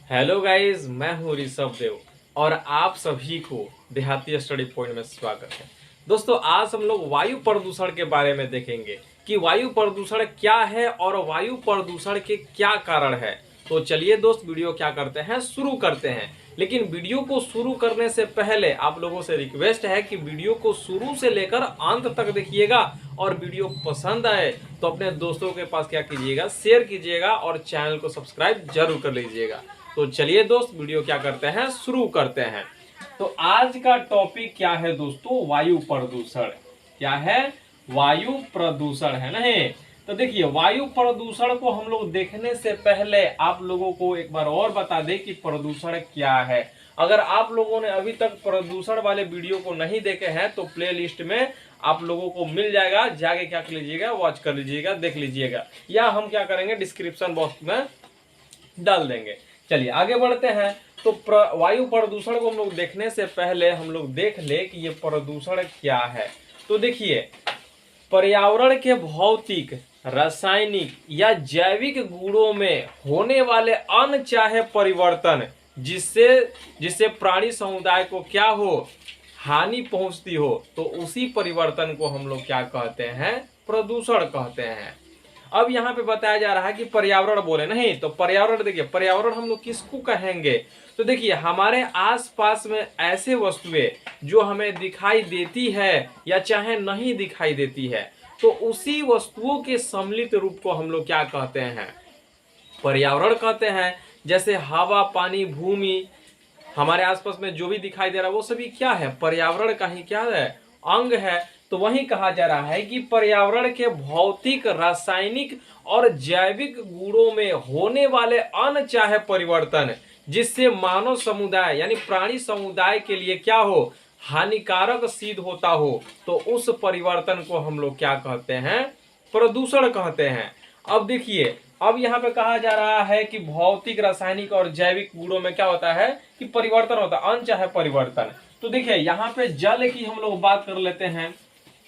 Hello guys, मैं हूँ ऋषभ देव और आप सभी को देहाती स्टडी पॉइंट में स्वागत है। दोस्तों, आज हम लोग वायु प्रदूषण के बारे में देखेंगे कि वायु प्रदूषण क्या है और वायु प्रदूषण के क्या कारण है। तो चलिए दोस्त, वीडियो क्या करते हैं, शुरू करते हैं। लेकिन वीडियो को शुरू करने से पहले आप लोगों से रिक्वेस्ट है कि वीडियो को शुरू से लेकर अंत तक देखिएगा और वीडियो पसंद आए तो अपने दोस्तों के पास क्या कीजिएगा, शेयर कीजिएगा और चैनल को सब्सक्राइब जरूर कर लीजिएगा। तो चलिए दोस्त, वीडियो क्या करते हैं, शुरू करते हैं। तो आज का टॉपिक क्या है दोस्तों, वायु प्रदूषण। क्या है? वायु प्रदूषण है नहीं। तो देखिए, वायु प्रदूषण को हम लोग देखने से पहले आप लोगों को एक बार और बता दें कि प्रदूषण क्या है। अगर आप लोगों ने अभी तक प्रदूषण वाले वीडियो को नहीं देखे हैं तो प्ले लिस्ट में आप लोगों को मिल जाएगा, जाके क्या कर लीजिएगा, वॉच कर लीजिएगा, देख लीजिएगा, या हम क्या करेंगे, डिस्क्रिप्शन बॉक्स में डाल देंगे। चलिए आगे बढ़ते हैं। तो वायु प्रदूषण को हम लोग देखने से पहले हम लोग देख ले कि ये प्रदूषण क्या है। तो देखिए, पर्यावरण के भौतिक, रासायनिक या जैविक गुणों में होने वाले अनचाहे परिवर्तन जिससे जिससे प्राणी समुदाय को क्या हो, हानि पहुंचती हो, तो उसी परिवर्तन को हम लोग क्या कहते हैं, प्रदूषण कहते हैं। अब यहाँ पे बताया जा रहा है कि पर्यावरण बोले नहीं, तो पर्यावरण देखिए, पर्यावरण हम लोग किसको कहेंगे। तो देखिए, हमारे आसपास में ऐसे वस्तुएं जो हमें दिखाई देती है या चाहे नहीं दिखाई देती है, तो उसी वस्तुओं के सम्मिलित रूप को हम लोग क्या कहते हैं, पर्यावरण कहते हैं। जैसे हवा, पानी, भूमि, हमारे आसपास में जो भी दिखाई दे रहा है वो सभी क्या है, पर्यावरण का ही क्या है, अंग है। तो वही कहा जा रहा है कि पर्यावरण के भौतिक, रासायनिक और जैविक गुणों में होने वाले अनचाहे परिवर्तन जिससे मानव समुदाय यानी प्राणी समुदाय के लिए क्या हो, हानिकारक सिद्ध होता हो, तो उस परिवर्तन को हम लोग क्या कहते हैं, प्रदूषण कहते हैं। अब देखिए, अब यहाँ पे कहा जा रहा है कि भौतिक, रासायनिक और जैविक गुणों में क्या होता है कि परिवर्तन होता है, अनचाहे परिवर्तन। तो देखिए, यहाँ पे जल की हम लोग बात कर लेते हैं,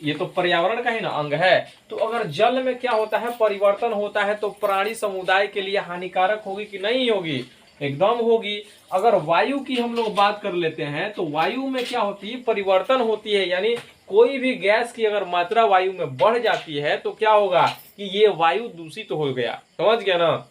ये तो पर्यावरण का ही ना अंग है। तो अगर जल में क्या होता है, परिवर्तन होता है, तो प्राणी समुदाय के लिए हानिकारक होगी कि नहीं होगी, एकदम होगी। अगर वायु की हम लोग बात कर लेते हैं, तो वायु में क्या होती है, परिवर्तन होती है। यानी कोई भी गैस की अगर मात्रा वायु में बढ़ जाती है तो क्या होगा कि ये वायु दूषित हो गया, समझ गया ना।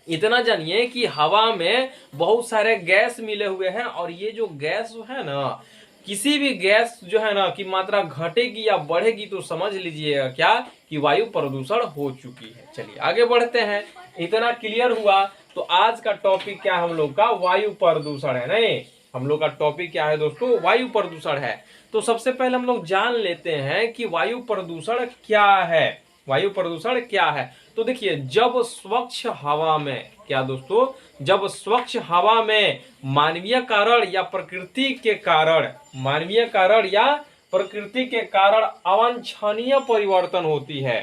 इतना जानिए कि हवा में बहुत सारे गैस मिले हुए हैं और ये जो गैस जो है ना, किसी भी गैस जो है ना की मात्रा घटेगी या बढ़ेगी तो समझ लीजिएगा क्या कि वायु प्रदूषण हो चुकी है। चलिए आगे बढ़ते हैं। इतना क्लियर हुआ। तो आज का टॉपिक क्या है हम लोग का, वायु प्रदूषण है नहीं। हम लोग का टॉपिक क्या है दोस्तों, वायु प्रदूषण है। तो सबसे पहले हम लोग जान लेते हैं कि वायु प्रदूषण क्या है। वायु प्रदूषण क्या है? तो देखिए, जब स्वच्छ हवा में क्या दोस्तों, जब स्वच्छ हवा में मानवीय कारण या प्रकृति के कारण, मानवीय कारण या प्रकृति के कारण अवांछनीय परिवर्तन होती है।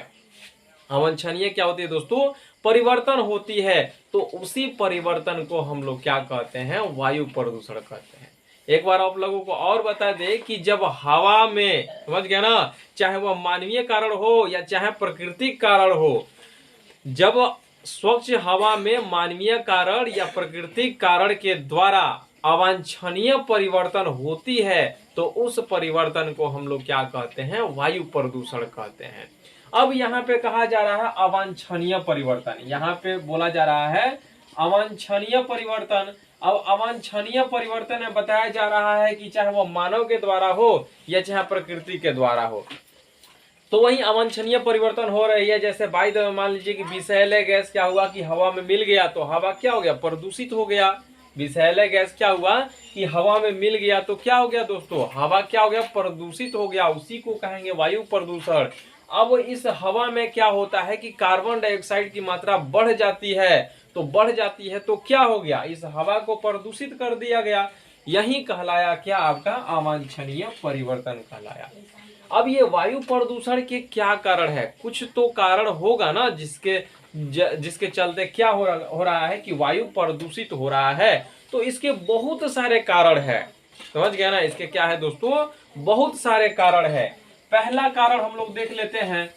अवांछनीय क्या होती है दोस्तों, परिवर्तन होती है, तो उसी परिवर्तन को हम लोग क्या कहते हैं, वायु प्रदूषण कहते हैं। एक बार आप लोगों को और बता दे कि जब हवा में, समझ गया ना, चाहे वह मानवीय कारण हो या चाहे प्राकृतिक कारण हो, जब स्वच्छ हवा में मानवीय कारण या प्राकृतिक कारण के द्वारा अवांछनीय परिवर्तन होती है, तो उस परिवर्तन को हम लोग क्या कहते हैं, वायु प्रदूषण कहते हैं। अब यहाँ पे कहा जा रहा है अवांछनीय परिवर्तन, यहाँ पे बोला जा रहा है अवांछनीय परिवर्तन। अब अवांछनीय परिवर्तन में बताया जा रहा है कि चाहे वो मानव के द्वारा हो या चाहे प्रकृति के द्वारा हो, तो वही अवांछनीय परिवर्तन हो रही है। जैसे बाई द वे मान लीजिए कि विषैले गैस क्या हुआ कि हवा में मिल गया तो हवा क्या हो गया, प्रदूषित हो गया। विषैले गैस क्या हुआ कि हवा में मिल गया तो क्या हो गया दोस्तों, हवा क्या हो गया, प्रदूषित हो गया। उसी को कहेंगे वायु प्रदूषण। अब इस हवा में क्या होता है कि कार्बन डाइऑक्साइड की मात्रा बढ़ जाती है, तो बढ़ जाती है तो क्या हो गया, इस हवा को प्रदूषित कर दिया गया। यही कहलाया क्या, आपका अवांछनीय परिवर्तन कहलाया। अब ये वायु प्रदूषण के क्या कारण है, कुछ तो कारण होगा ना जिसके चलते क्या हो रहा है कि वायु प्रदूषित हो रहा है। तो इसके बहुत सारे कारण है, समझ गया ना। इसके क्या है दोस्तों, बहुत सारे कारण है। पहला कारण हम लोग देख लेते हैं,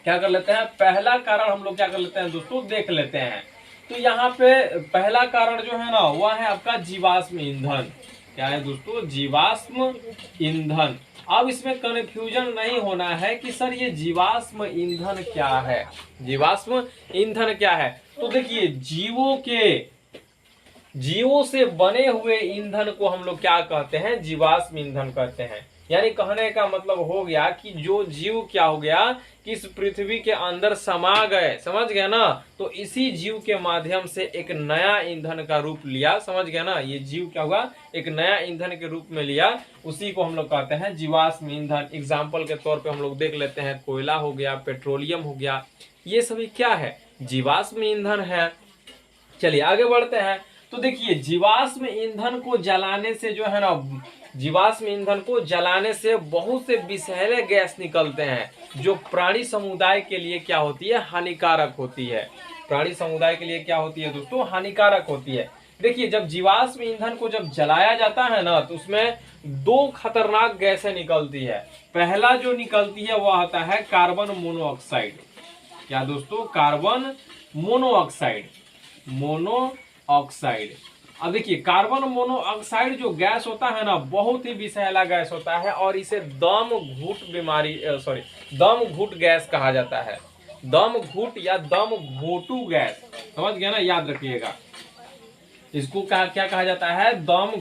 क्या कर लेते हैं, पहला कारण हम लोग क्या कर लेते हैं दोस्तों, देख लेते हैं। तो यहाँ पे पहला कारण जो है ना वह है आपका जीवाश्म ईंधन। क्या है दोस्तों? जीवाश्म ईंधन। अब इसमें कन्फ्यूजन नहीं होना है कि सर ये जीवाश्म ईंधन क्या है, जीवाश्म ईंधन क्या है। तो देखिए जीवों से बने हुए ईंधन को हम लोग क्या कहते हैं? जीवाश्म ईंधन कहते हैं। यानी कहने का मतलब हो गया कि जो जीव क्या हो गया कि इस पृथ्वी के अंदर समा गए, समझ गए ना, तो इसी जीव के माध्यम से एक नया ईंधन का रूप लिया, समझ गए ना, ये जीव क्या हुआ? एक नया ईंधन के रूप में लिया, उसी को हम लोग कहते हैं जीवाश्म ईंधन। एग्जाम्पल के तौर पे हम लोग देख लेते हैं, कोयला हो गया, पेट्रोलियम हो गया, ये सभी क्या है? जीवाश्म ईंधन है। चलिए आगे बढ़ते हैं। तो देखिए जीवाश्म ईंधन को जलाने से जो है ना, जीवाश्म ईंधन को जलाने से बहुत से विषैले गैस निकलते हैं जो प्राणी समुदाय के लिए क्या होती है? हानिकारक होती है। प्राणी समुदाय के लिए क्या होती है दोस्तों? हानिकारक होती है। देखिए जब जीवाश्म ईंधन को जब जलाया जाता है ना, तो उसमें दो खतरनाक गैसें निकलती है। पहला जो निकलती है वह आता है कार्बन मोनोऑक्साइड। क्या दोस्तों? Carbon monoxide, monoxide. अब देखिए कार्बन मोनोऑक्साइड जो गैस होता है ना, बहुत ही विषैला गैस होता है और इसे दम घुट गैस कहा जाता है। दम घुट या दम घोटू गैस, समझ गया ना, याद रखिएगा। इसको क्या कहा जाता है? दम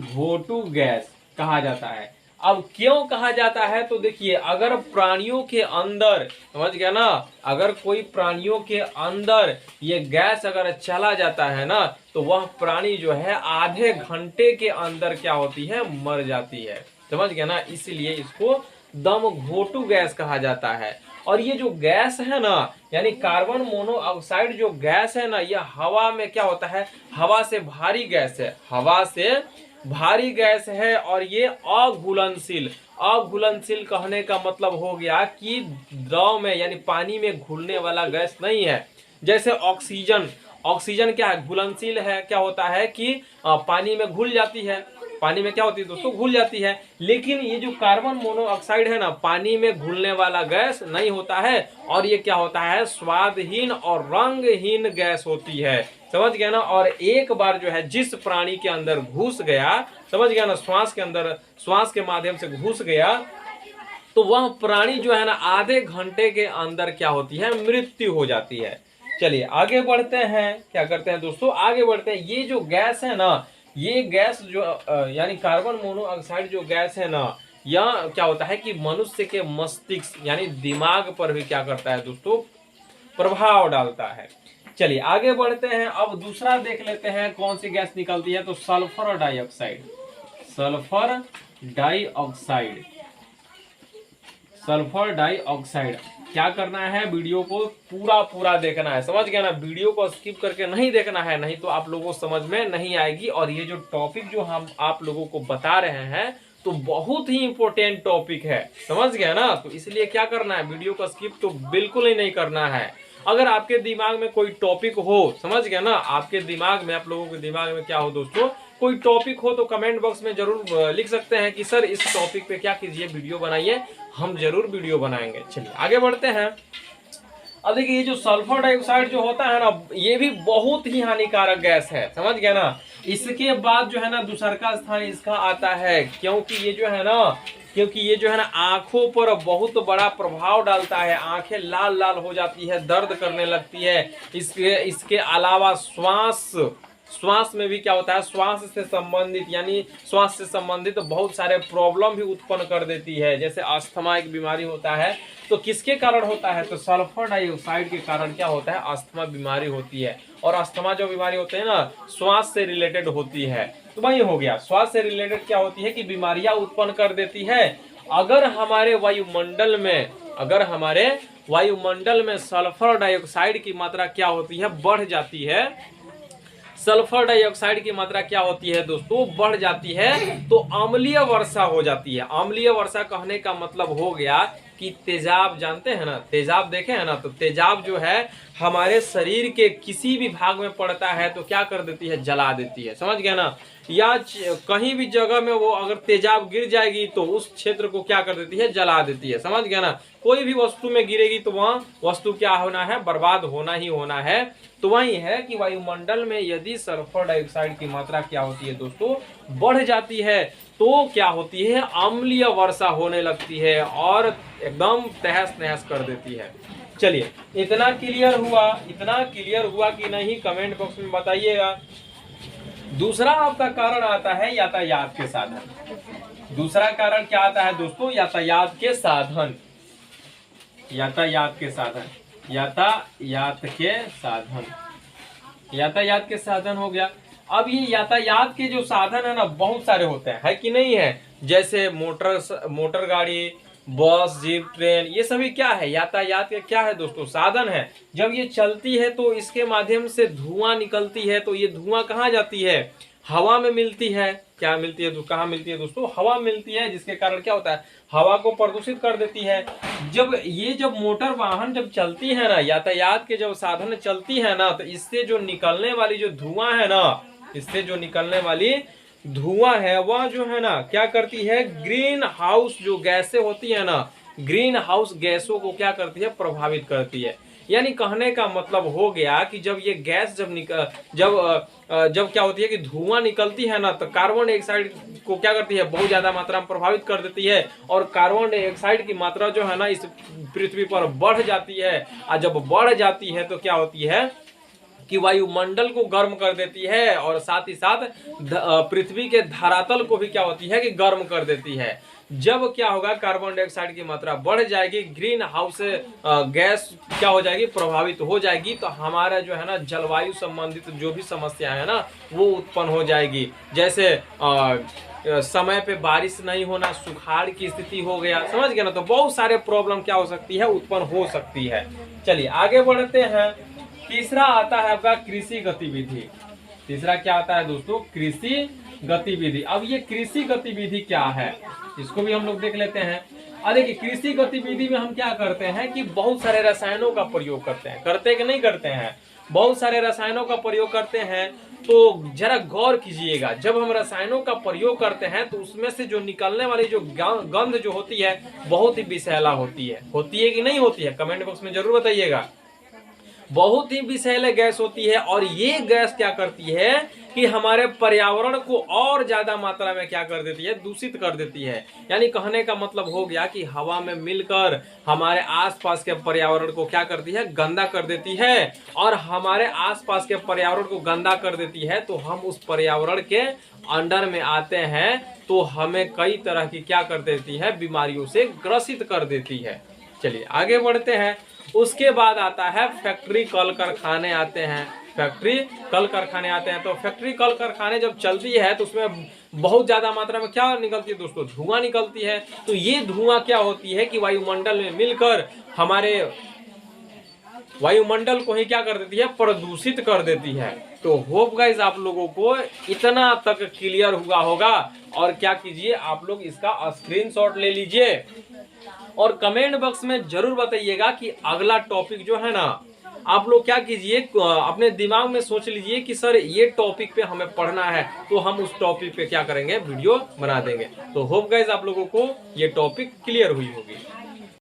घोटू गैस कहा जाता है। अब क्यों कहा जाता है? तो देखिए अगर प्राणियों के अंदर, समझ गया ना, अगर कोई प्राणियों के अंदर ये गैस अगर चला जाता है ना, तो वह प्राणी जो है आधे घंटे के अंदर क्या होती है? मर जाती है, समझ गया ना। इसलिए इसको दम घोटू गैस कहा जाता है। और ये जो गैस है ना, यानी कार्बन मोनोऑक्साइड जो गैस है ना, यह हवा में क्या होता है? हवा से भारी गैस है, हवा से भारी गैस है और ये अघुलनशील। अघुलनशील कहने का मतलब हो गया कि द्रव में यानी पानी में घुलने वाला गैस नहीं है। जैसे ऑक्सीजन, ऑक्सीजन क्या है? घुलनशील है। क्या होता है कि पानी में घुल जाती है। पानी में क्या होती है दोस्तों? घुल जाती है। लेकिन ये जो कार्बन मोनोऑक्साइड है ना, पानी में घुलने वाला गैस नहीं होता है और ये क्या होता है? स्वादहीन और रंगहीन गैस होती है, समझ गया ना। और एक बार जो है जिस प्राणी के अंदर घुस गया, समझ गया ना, श्वास के अंदर, श्वास के माध्यम से घुस गया, तो वह प्राणी जो है ना आधे घंटे के अंदर क्या होती है? मृत्यु हो जाती है। चलिए आगे बढ़ते हैं। क्या करते हैं दोस्तों? आगे बढ़ते हैं। ये जो गैस है ना, ये गैस जो यानी कार्बन मोनोऑक्साइड जो गैस है ना, यह क्या होता है कि मनुष्य के मस्तिष्क यानी दिमाग पर भी क्या करता है दोस्तों? प्रभाव डालता है। चलिए आगे बढ़ते हैं। अब दूसरा देख लेते हैं कौन सी गैस निकलती है। तो sulphur dioxide, sulphur dioxide, sulphur dioxide. क्या करना है? वीडियो को पूरा देखना है, समझ गया ना। वीडियो को स्किप करके नहीं देखना है, नहीं तो आप लोगों को समझ में नहीं आएगी। और ये जो टॉपिक जो हम आप लोगों को बता रहे हैं तो बहुत ही इंपॉर्टेंट टॉपिक है, समझ गया ना। तो इसलिए क्या करना है? वीडियो को स्किप तो बिल्कुल ही नहीं करना है। अगर आपके दिमाग में कोई टॉपिक हो, समझ गया ना, आपके दिमाग में, आप लोगों के दिमाग में क्या हो दोस्तों, कोई टॉपिक हो तो कमेंट बॉक्स में जरूर लिख सकते हैं कि सर इस टॉपिक पे क्या कीजिए, वीडियो बनाइए, हम जरूर वीडियो बनाएंगे। चलिए आगे बढ़ते हैं। अब देखिए ये जो सल्फर डाइऑक्साइड जो होता है ना, ये भी बहुत ही हानिकारक गैस है, समझ गया ना। इसके बाद जो है ना दूसरा का स्थान इसका आता है, क्योंकि ये जो है ना आंखों पर बहुत बड़ा प्रभाव डालता है। आंखें लाल लाल हो जाती है, दर्द करने लगती है। इसके अलावा श्वास में भी क्या होता है? श्वास से संबंधित यानी श्वास से संबंधित बहुत सारे प्रॉब्लम भी उत्पन्न कर देती है। जैसे अस्थमा एक बीमारी होता है, तो किसके कारण होता है? तो सल्फर डाइऑक्साइड के कारण क्या होता है? अस्थमा बीमारी होती है। और अस्थमा जो बीमारी होती है ना, श्वास से रिलेटेड होती है। तो वही हो गया, श्वास से रिलेटेड क्या होती है कि बीमारियां उत्पन्न कर देती है। अगर हमारे वायुमंडल में सल्फर डाइऑक्साइड की मात्रा क्या होती है? बढ़ जाती है। सल्फर डाइऑक्साइड की मात्रा क्या होती है दोस्तों? बढ़ जाती है, तो अम्लीय वर्षा हो जाती है। अम्लीय वर्षा कहने का मतलब हो गया कि तेजाब, जानते हैं ना, तेजाब देखे हैं ना, तो तेजाब जो है हमारे शरीर के किसी भी भाग में पड़ता है तो क्या कर देती है, जला देती है। समझ गया ना। या कहीं भी जगह में वो अगर तेजाब गिर जाएगी तो उस क्षेत्र को क्या कर देती है, जला देती है। समझ गया ना। कोई भी वस्तु में गिरेगी तो वह वस्तु क्या होना है, बर्बाद होना ही होना है। तो वही है कि वायुमंडल में यदि सल्फर डाइऑक्साइड की मात्रा क्या होती है दोस्तों, बढ़ जाती है तो क्या होती है, अम्लीय वर्षा होने लगती है और एकदम तहस नहस कर देती है। चलिए, इतना क्लियर हुआ, इतना क्लियर हुआ कि नहीं, कमेंट बॉक्स में बताइएगा। दूसरा आपका कारण आता है यातायात के साधन। दूसरा कारण क्या आता है दोस्तों, यातायात के साधन। यातायात के साधन, यातायात के साधन, यातायात के साधन हो गया। अब ये यातायात के जो साधन है ना, बहुत सारे होते हैं, है कि नहीं है। जैसे मोटर गाड़ी, बस, जीप, ट्रेन, ये सभी क्या है, यातायात के क्या है दोस्तों, साधन है। जब ये चलती है तो इसके माध्यम से धुआं निकलती है, तो ये धुआं कहाँ जाती है, हवा में मिलती है। क्या मिलती है, कहाँ मिलती है दोस्तों, हवा मिलती है, जिसके कारण क्या होता है, हवा को प्रदूषित कर देती है। जब मोटर वाहन जब चलती है ना, यातायात के जब साधन चलती है ना, तो इससे जो निकलने वाली जो धुआं है ना, इससे जो निकलने वाली धुआं है वह जो है ना, क्या करती है, ग्रीन हाउस जो गैसें होती है ना, ग्रीन हाउस गैसों को क्या करती है, प्रभावित करती है। यानी कहने का मतलब हो गया कि जब ये गैस जब क्या होती है कि धुआं निकलती है ना, तो कार्बन डाइऑक्साइड को क्या करती है, बहुत ज्यादा मात्रा में प्रभावित कर देती है। और कार्बन डाइऑक्साइड की मात्रा जो है ना, इस पृथ्वी पर बढ़ जाती है। और जब बढ़ जाती है तो क्या होती है कि वायुमंडल को गर्म कर देती है, और साथ ही साथ पृथ्वी के धरातल को भी क्या होती है कि गर्म कर देती है। जब क्या होगा, कार्बन डाइऑक्साइड की मात्रा बढ़ जाएगी, ग्रीन हाउस गैस क्या हो जाएगी, प्रभावित हो जाएगी, तो हमारा जो है ना, जलवायु संबंधित जो भी समस्या है ना, वो उत्पन्न हो जाएगी। जैसे समय पे बारिश नहीं होना, सुखाड़ की स्थिति हो गया, समझ गए ना। तो बहुत सारे प्रॉब्लम क्या हो सकती है, उत्पन्न हो सकती है। चलिए आगे बढ़ते हैं। तीसरा आता है आपका कृषि गतिविधि। तीसरा क्या आता है दोस्तों, कृषि गतिविधि। अब ये कृषि गतिविधि क्या है, इसको भी हम लोग देख लेते हैं। अब देखिए, कृषि गतिविधि में हम क्या करते हैं कि बहुत सारे रसायनों का प्रयोग करते हैं, करते कि नहीं करते हैं, बहुत सारे रसायनों का प्रयोग करते हैं। तो जरा गौर कीजिएगा, जब हम रसायनों का प्रयोग करते हैं तो उसमें से जो निकलने वाली जो गंध जो होती है, बहुत ही विषैला होती है कि नहीं होती है, कमेंट बॉक्स में जरूर बताइएगा। बहुत ही विषैले गैस होती है, और ये गैस क्या करती है कि हमारे पर्यावरण को और ज्यादा मात्रा में क्या कर देती है, दूषित कर देती है। यानी कहने का मतलब हो गया कि हवा में मिलकर हमारे आसपास के पर्यावरण को क्या करती है, गंदा कर देती है। और हमारे आसपास के पर्यावरण को गंदा कर देती है तो हम उस पर्यावरण के अंडर में आते हैं, तो हमें कई तरह की क्या कर देती है, बीमारियों से ग्रसित कर देती है। चलिए आगे बढ़ते हैं। उसके बाद आता है फैक्ट्री कल कारखाने आते हैं। फैक्ट्री कल कारखाने आते हैं, तो फैक्ट्री कल कारखाने जब चलती है तो उसमें बहुत ज्यादा मात्रा में क्या निकलती है दोस्तों, धुआं निकलती है। तो ये धुआं क्या होती है कि वायुमंडल में मिलकर हमारे वायुमंडल को ही क्या कर देती है, प्रदूषित कर देती है। तो होप गाइस आप लोगों को इतना तक क्लियर हुआ होगा। और क्या कीजिए, आप लोग इसका स्क्रीनशॉट ले लीजिए और कमेंट बॉक्स में जरूर बताइएगा कि अगला टॉपिक जो है ना, आप लोग क्या कीजिए, अपने दिमाग में सोच लीजिए कि सर ये टॉपिक पे हमें पढ़ना है, तो हम उस टॉपिक पे क्या करेंगे, वीडियो बना देंगे। तो होप गाइस आप लोगों को ये टॉपिक क्लियर हुई होगी।